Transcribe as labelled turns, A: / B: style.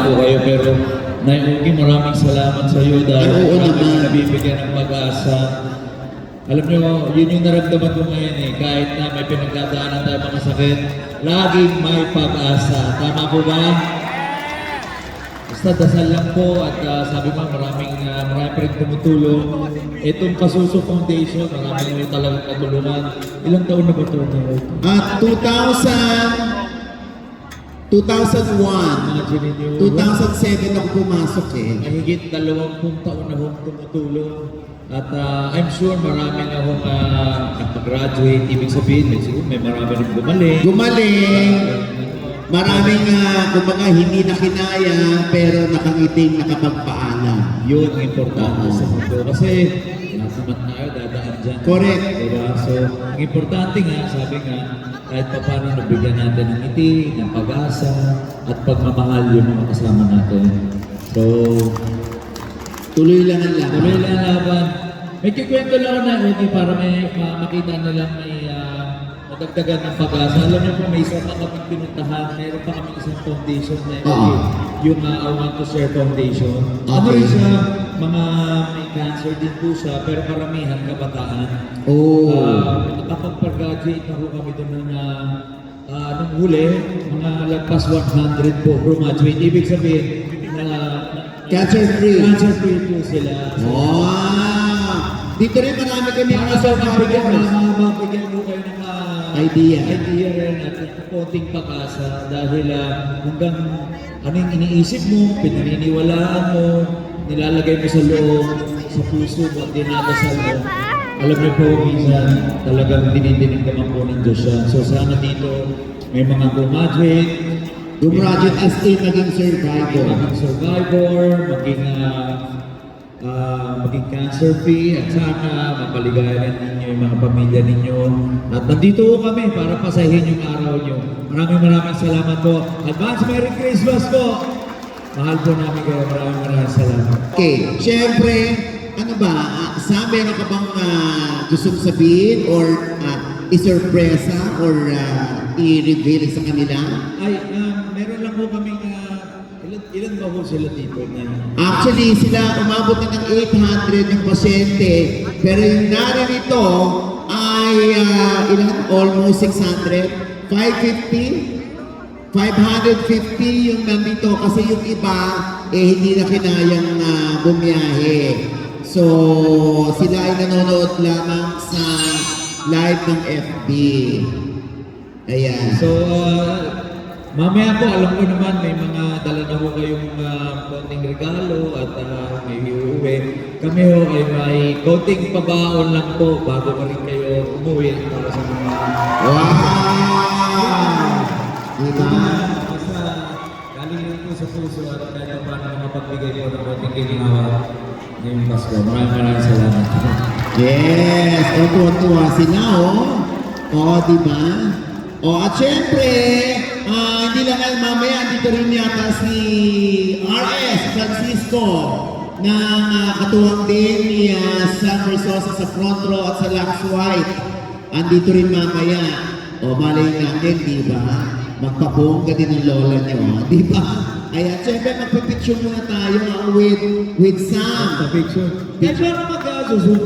A: po kayo, pero Nay maraming salamat sa iyo dahil kami nabibigyan ng pag-asa. Alam nyo, yun yung naramdaman ko ngayon eh. Kahit na may pinagdadaanan tayo mga sakit, laging may pag-asa. Tama po ba? Basta dasal lang po at sabi mo marami pa rin tumutulong. Itong Kasuso Foundation, marami rin talagang katulungan. Ilang taon na ba ito?
B: 2001, 2007 ako pumasok eh.
A: Mahigit 20 taon na akong tumutulong. At I'm sure marami na akong nakapag-graduate. Ibig sabihin, may marami rin gumaling. Maraming kumbaga hindi na kinaya pero nakangiting nakapagpaalam. Yun ang importante sa mundo. Kasi nasamat na kayo, dadaan dyan.
B: Correct.
A: Diba? So, ang importante nga, sabi nga, kahit pa paano nabigyan natin ng ngiti, ng pag-asa, at pagmamahal yung mga kasama natin. So,
B: tuloy lang ang laban.
A: Tuloy lang ang laban. May kikwento lang na okay, para may makita nilang may madagdagan ng pag-asa. Alam niyo po, may isa pa kami pinuntahan. Mayroon pa kami isang foundation na yung I Want to Share Foundation. Ano rin siya, mga may cancer din po siya, pero karamihan kabataan. Nakapag-graduate na po kami doon nung huli, mga lagpas 100 po graduate. Ibig sabihin,
B: cancer-free.
A: Cancer-free po sila.
B: Dito rin marami kami mga
A: survivors. Mabigyan mo kayo ng
B: idea
A: rin at konting pag-asa dahil hanggang anong iniisip mo, pinaniniwalaan mo, nilalagay mo sa loob, sa puso mo, dinadasal mo. Alam niyo po, minsan talagang dinidinig naman po ng Diyos yan. So sana dito may mga
B: graduate as in naging survivor.
A: Maging cancer-free at sana mapaligayan ninyo yung mga pamilya ninyo. At nandito kami para pasahin yung araw nyo. Maraming salamat po. Advance Merry Christmas po! Mahal po namin kayo. Maraming salamat.
B: Okay, syempre, ano ba, meron ka bang gustong sabihin or isurpresa or i-reveal sa kanila?
A: Meron lang po kaming ilan ba po sila dito na?
B: Actually, sila umabot na ng 800 yung pasyente. Pero yung naririto ay almost 600. 550 yung nandito kasi yung iba hindi na kinayang bumiyahe. So, sila ay nanonood lamang sa live ng FB. Ayan.
A: So, mamaya po, alam ko naman may mga dala na ho kayong konting regalo at may iuwi. Kami ho ay may konting pabaon lang po bago pa rin kayo umuwi para sa mga...
B: Diba?
A: Basta galing rin po sa puso at kahit paano makapagbigay po ng konting ginawa ngayong Pasko. Maraming salamat.
B: Yes! Tuwa-tuwa sila, diba? At syempre, hindi lang mamaya, dito rin yata si RS Francisco ng katuwang din ni San Versosa sa front row at sa Lux White. Andito rin mamaya. Malay natin, diba? Magpabongga din ang lola nyo, diba? Ayan, syempre magpapicture muna tayo with Sam.
A: Picture. Kaya siya na mag-asusunod.